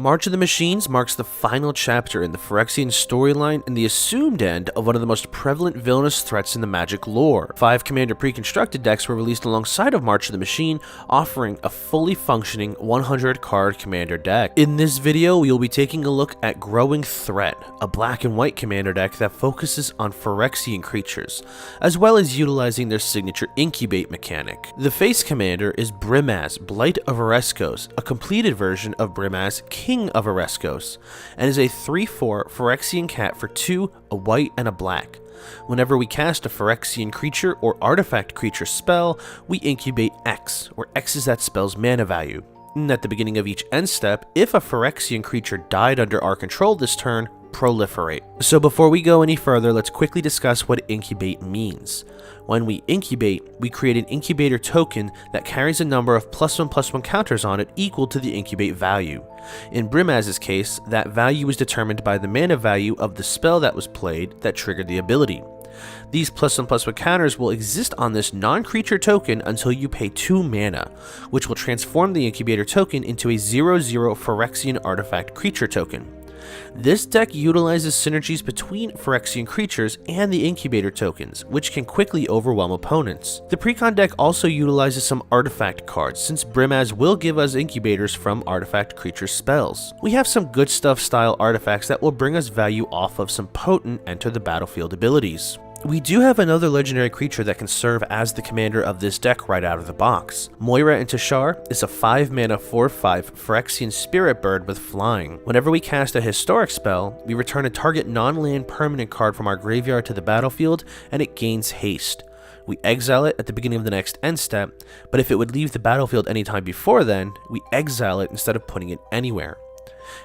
March of the Machines marks the final chapter in the Phyrexian storyline and the assumed end of one of the most prevalent villainous threats in the Magic lore. 5 Commander pre-constructed decks were released alongside of March of the Machine, offering a fully functioning 100-card Commander deck. In this video, we will be taking a look at Growing Threat, a black and white Commander deck that focuses on Phyrexian creatures, as well as utilizing their signature Incubate mechanic. The face Commander is Brimaz, Blight of Oreskos, a completed version of Brimaz, King of Oreskos, and is a 3/4 Phyrexian cat for 2, a white and a black. Whenever we cast a Phyrexian creature or artifact creature spell, we incubate X, where X is that spell's mana value. And at the beginning of each end step, if a Phyrexian creature died under our control this turn, proliferate. So before we go any further, let's quickly discuss what incubate means. When we incubate, we create an incubator token that carries a number of +1/+1 counters on it equal to the incubate value. In Brimaz's case, that value is determined by the mana value of the spell that was played that triggered the ability. These +1/+1 counters will exist on this non-creature token until you pay 2 mana, which will transform the incubator token into a 0/0 Phyrexian artifact creature token. This deck utilizes synergies between Phyrexian creatures and the incubator tokens, which can quickly overwhelm opponents. The Precon deck also utilizes some artifact cards, since Brimaz will give us incubators from artifact creature spells. We have some good stuff style artifacts that will bring us value off of some potent enter the battlefield abilities. We do have another legendary creature that can serve as the commander of this deck right out of the box. Moira Intishar is a 5 mana 4/5 Phyrexian spirit bird with flying. Whenever we cast a historic spell, we return a target non-land permanent card from our graveyard to the battlefield and it gains haste. We exile it at the beginning of the next end step, but if it would leave the battlefield anytime before then, we exile it instead of putting it anywhere.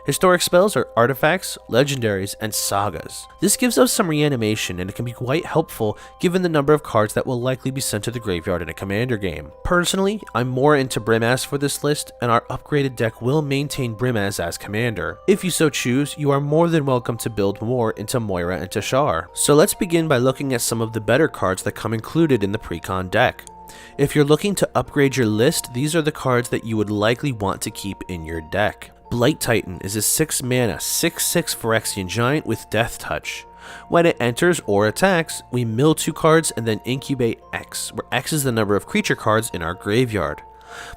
Historic spells are artifacts, legendaries, and sagas. This gives us some reanimation and it can be quite helpful given the number of cards that will likely be sent to the graveyard in a commander game. Personally, I'm more into Brimaz for this list, and our upgraded deck will maintain Brimaz as commander. If you so choose, you are more than welcome to build more into Moira Intishar. So let's begin by looking at some of the better cards that come included in the Precon deck. If you're looking to upgrade your list, these are the cards that you would likely want to keep in your deck. Blight Titan is a 6 mana 6/6 Phyrexian giant with Death Touch. When it enters or attacks, we mill 2 cards and then incubate X, where X is the number of creature cards in our graveyard.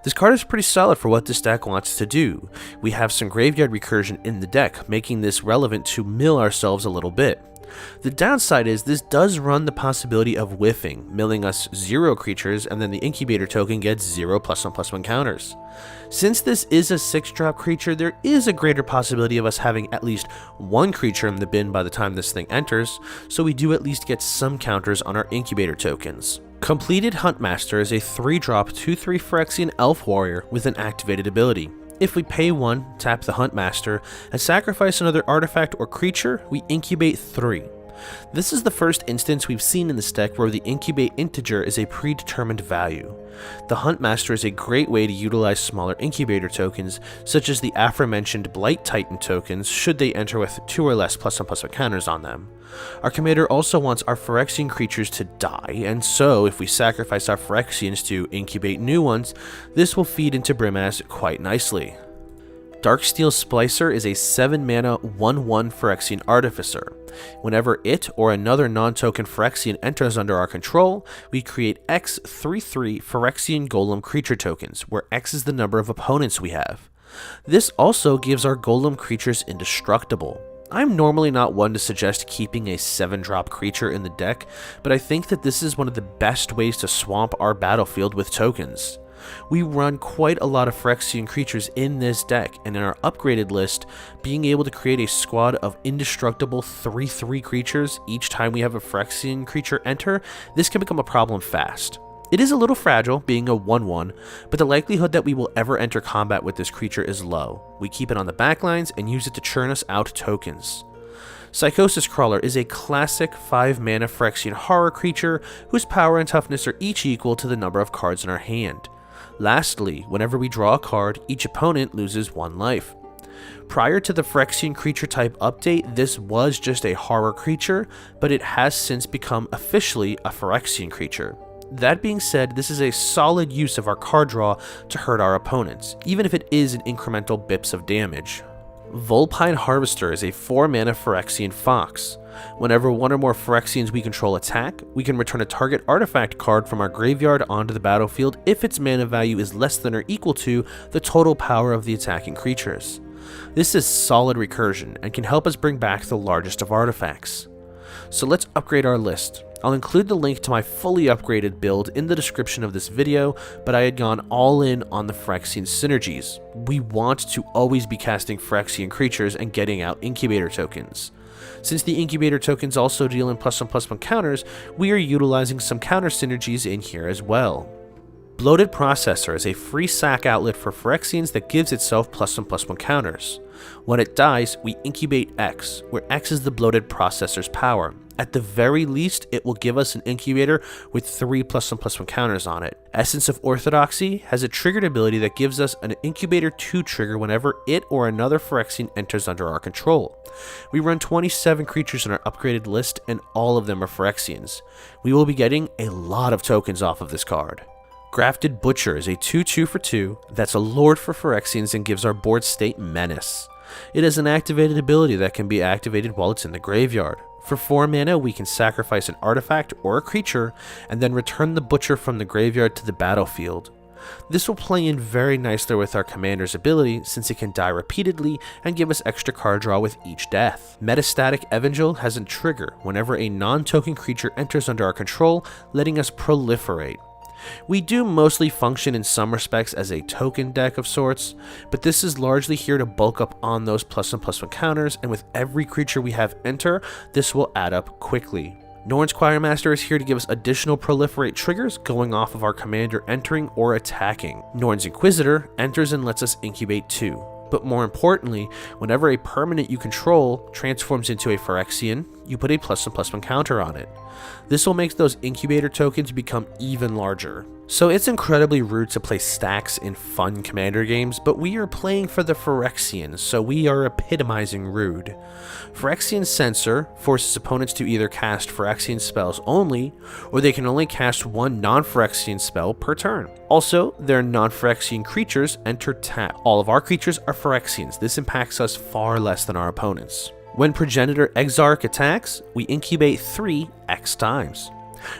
This card is pretty solid for what this deck wants to do. We have some graveyard recursion in the deck, making this relevant to mill ourselves a little bit. The downside is this does run the possibility of whiffing, milling us 0 creatures and then the incubator token gets 0 +1/+1 counters. Since this is a 6-drop creature, there is a greater possibility of us having at least 1 creature in the bin by the time this thing enters, so we do at least get some counters on our incubator tokens. Completed Huntmaster is a 3-drop 2/3 Phyrexian elf warrior with an activated ability. If we pay 1, tap the Huntmaster, and sacrifice another artifact or creature, we incubate 3. This is the first instance we've seen in this deck where the incubate integer is a predetermined value. The Huntmaster is a great way to utilize smaller incubator tokens, such as the aforementioned Blight Titan tokens should they enter with 2 or less +1/+1 counters on them. Our commander also wants our Phyrexian creatures to die, and so if we sacrifice our Phyrexians to incubate new ones, this will feed into Brimaz quite nicely. Darksteel Splicer is a 7 mana 1/1 Phyrexian Artificer. Whenever it or another non-token Phyrexian enters under our control, we create X 3/3 Phyrexian Golem creature tokens, where X is the number of opponents we have. This also gives our Golem creatures indestructible. I'm normally not one to suggest keeping a 7-drop creature in the deck, but I think that this is one of the best ways to swamp our battlefield with tokens. We run quite a lot of Phyrexian creatures in this deck, and in our upgraded list, being able to create a squad of indestructible 3/3 creatures each time we have a Phyrexian creature enter, this can become a problem fast. It is a little fragile, being a 1/1, but the likelihood that we will ever enter combat with this creature is low. We keep it on the backlines and use it to churn us out tokens. Psychosis Crawler is a classic 5 mana Phyrexian horror creature whose power and toughness are each equal to the number of cards in our hand. Lastly, whenever we draw a card, each opponent loses 1 life. Prior to the Phyrexian creature type update, this was just a horror creature, but it has since become officially a Phyrexian creature. That being said, this is a solid use of our card draw to hurt our opponents, even if it is in incremental bips of damage. Vulpine Harvester is a 4-mana Phyrexian Fox. Whenever one or more Phyrexians we control attack, we can return a target artifact card from our graveyard onto the battlefield if its mana value is less than or equal to the total power of the attacking creatures. This is solid recursion and can help us bring back the largest of artifacts. So let's upgrade our list. I'll include the link to my fully upgraded build in the description of this video, but I had gone all in on the Phyrexian synergies. We want to always be casting Phyrexian creatures and getting out incubator tokens. Since the incubator tokens also deal in +1/+1 counters, we are utilizing some counter synergies in here as well. Bloated Processor is a free sack outlet for Phyrexians that gives itself +1/+1 counters. When it dies, we incubate X, where X is the Bloated Processor's power. At the very least, it will give us an incubator with 3 +1/+1 counters on it. Essence of Orthodoxy has a triggered ability that gives us an incubator 2 trigger whenever it or another Phyrexian enters under our control. We run 27 creatures in our upgraded list, and all of them are Phyrexians. We will be getting a lot of tokens off of this card. Grafted Butcher is a 2/2 for 2 that's a lord for Phyrexians and gives our board state Menace. It is an activated ability that can be activated while it's in the graveyard. For 4 mana, we can sacrifice an artifact or a creature, and then return the Butcher from the graveyard to the battlefield. This will play in very nicely with our commander's ability, since it can die repeatedly and give us extra card draw with each death. Metastatic Evangel has a trigger whenever a non-token creature enters under our control, letting us proliferate. We do mostly function in some respects as a token deck of sorts, but this is largely here to bulk up on those +1/+1 counters, and with every creature we have enter, this will add up quickly. Norn's Choirmaster is here to give us additional proliferate triggers going off of our commander entering or attacking. Norn's Inquisitor enters and lets us incubate 2. But more importantly, whenever a permanent you control transforms into a Phyrexian, you put a +1/+1 counter on it. This will make those incubator tokens become even larger. So it's incredibly rude to play stacks in fun commander games, but we are playing for the Phyrexians, so we are epitomizing rude. Phyrexian Censor forces opponents to either cast Phyrexian spells only, or they can only cast one non-Phyrexian spell per turn. Also, their non-Phyrexian creatures enter tap. All of our creatures are Phyrexians. This impacts us far less than our opponents. When Progenitor Exarch attacks, we incubate 3 X times.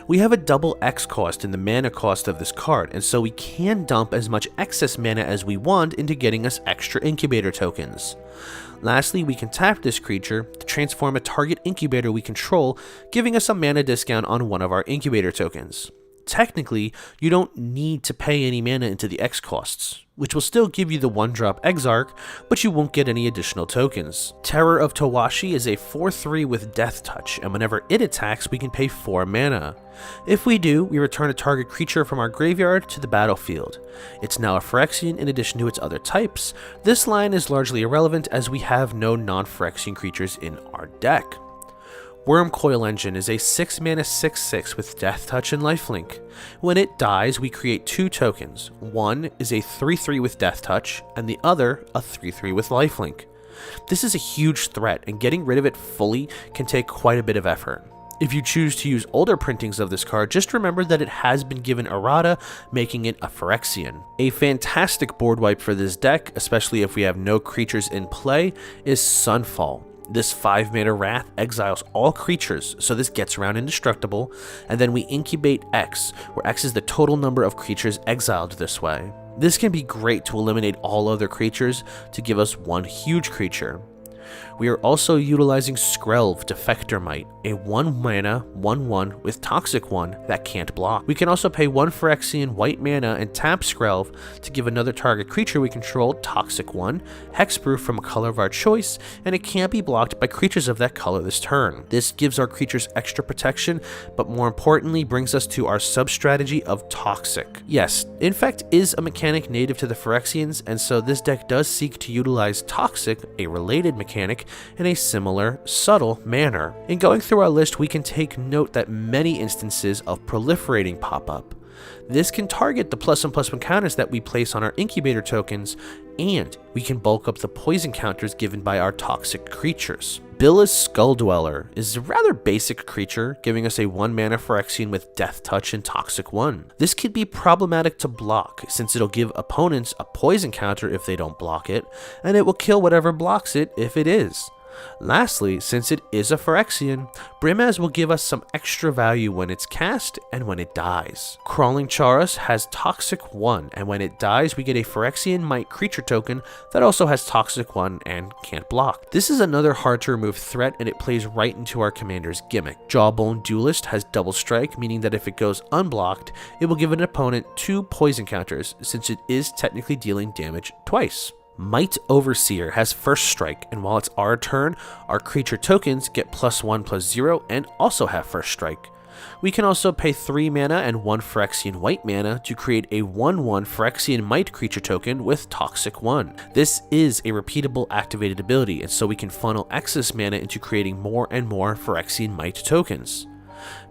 We have a double X cost in the mana cost of this card, and so we can dump as much excess mana as we want into getting us extra incubator tokens. Lastly, we can tap this creature to transform a target incubator we control, giving us a mana discount on one of our incubator tokens. Technically, you don't need to pay any mana into the X costs, which will still give you the 1-drop Exarch, but you won't get any additional tokens. Terror of Tawashi is a 4/3 with Death Touch, and whenever it attacks, we can pay 4 mana. If we do, we return a target creature from our graveyard to the battlefield. It's now a Phyrexian in addition to its other types. This line is largely irrelevant as we have no non-Phyrexian creatures in our deck. Wormcoil Engine is a 6-mana 6/6 with Death Touch and Lifelink. When it dies, we create 2 tokens. One is a 3/3 with Death Touch, and the other a 3/3 with Lifelink. This is a huge threat, and getting rid of it fully can take quite a bit of effort. If you choose to use older printings of this card, just remember that it has been given errata, making it a Phyrexian. A fantastic board wipe for this deck, especially if we have no creatures in play, is Sunfall. This 5-mana Wrath exiles all creatures, so this gets around indestructible, and then we incubate X, where X is the total number of creatures exiled this way. This can be great to eliminate all other creatures to give us one huge creature. We are also utilizing Skrelv Defector Might, a 1-mana 1/1 with Toxic 1 that can't block. We can also pay 1 Phyrexian white mana and tap Skrelv to give another target creature we control Toxic 1, hexproof from a color of our choice, and it can't be blocked by creatures of that color this turn. This gives our creatures extra protection, but more importantly brings us to our sub-strategy of Toxic. Yes, Infect is a mechanic native to the Phyrexians, and so this deck does seek to utilize Toxic, a related mechanic, in a similar, subtle manner. In going through our list, we can take note that many instances of proliferating pop up. This can target the +1/+1 counters that we place on our incubator tokens, and we can bulk up the poison counters given by our toxic creatures. Billa's Skull Dweller is a rather basic creature, giving us a 1-mana Phyrexian with Death Touch and Toxic 1. This could be problematic to block, since it'll give opponents a poison counter if they don't block it, and it will kill whatever blocks it if it is. Lastly, since it is a Phyrexian, Brimaz will give us some extra value when it's cast and when it dies. Crawling Chaurus has Toxic 1, and when it dies we get a Phyrexian Might creature token that also has Toxic 1 and can't block. This is another hard to remove threat, and it plays right into our commander's gimmick. Jawbone Duelist has Double Strike, meaning that if it goes unblocked, it will give an opponent 2 poison counters, since it is technically dealing damage twice. Might Overseer has First Strike, and while it's our turn, our creature tokens get +1/+0 and also have First Strike. We can also pay 3 mana and 1 Phyrexian white mana to create a 1/1 Phyrexian Might creature token with Toxic 1. This is a repeatable activated ability, and so we can funnel excess mana into creating more and more Phyrexian Might tokens.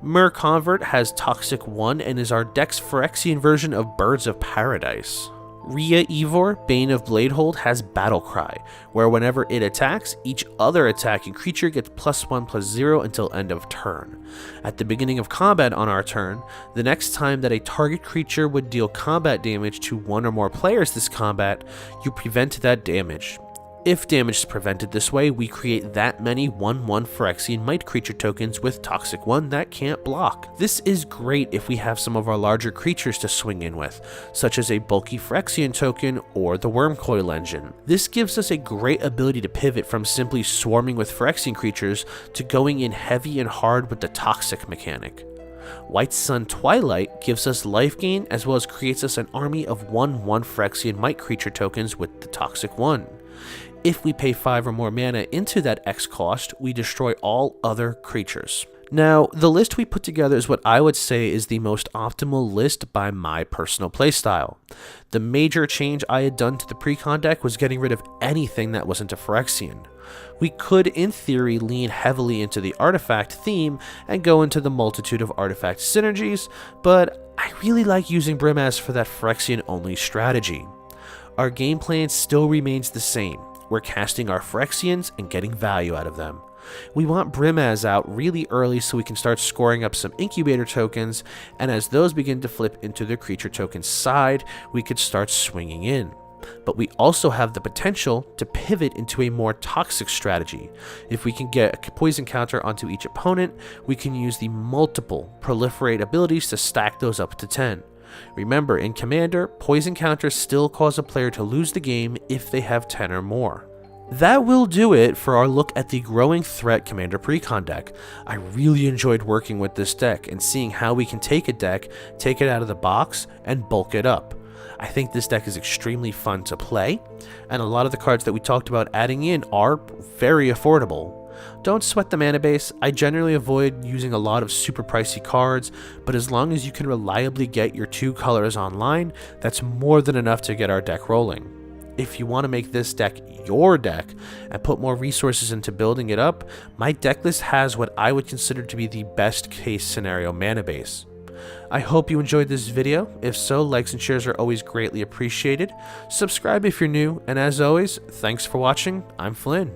Mer Convert has Toxic 1 and is our deck's Phyrexian version of Birds of Paradise. Rhea Ivor, Bane of Bladehold, has Battle Cry, where whenever it attacks, each other attacking creature gets +1/+0 until end of turn. At the beginning of combat on our turn, the next time that a target creature would deal combat damage to one or more players this combat, you prevent that damage. If damage is prevented this way, we create that many 1/1 Phyrexian Might creature tokens with Toxic 1 that can't block. This is great if we have some of our larger creatures to swing in with, such as a bulky Phyrexian token or the Wormcoil engine. This gives us a great ability to pivot from simply swarming with Phyrexian creatures to going in heavy and hard with the Toxic mechanic. White Sun Twilight gives us life gain as well as creates us an army of 1/1 Phyrexian Might creature tokens with the Toxic 1. If we pay 5 or more mana into that X cost, we destroy all other creatures. Now, the list we put together is what I would say is the most optimal list by my personal playstyle. The major change I had done to the Precon deck was getting rid of anything that wasn't a Phyrexian. We could, in theory, lean heavily into the artifact theme and go into the multitude of artifact synergies, but I really like using Brimaz for that Phyrexian-only strategy. Our game plan still remains the same. We're casting our Phyrexians and getting value out of them. We want Brimaz out really early so we can start scoring up some incubator tokens, and as those begin to flip into the creature token side, we could start swinging in. But we also have the potential to pivot into a more toxic strategy. If we can get a poison counter onto each opponent, we can use the multiple proliferate abilities to stack those up to 10. Remember, in Commander, poison counters still cause a player to lose the game if they have 10 or more. That will do it for our look at the Growing Threat Commander Precon deck. I really enjoyed working with this deck and seeing how we can take a deck, take it out of the box, and bulk it up. I think this deck is extremely fun to play, and a lot of the cards that we talked about adding in are very affordable. Don't sweat the mana base. I generally avoid using a lot of super pricey cards, but as long as you can reliably get your 2 colors online, that's more than enough to get our deck rolling. If you want to make this deck your deck and put more resources into building it up, my deck list has what I would consider to be the best case scenario mana base. I hope you enjoyed this video. If so, likes and shares are always greatly appreciated. Subscribe if you're new, and as always, thanks for watching. I'm Flynn.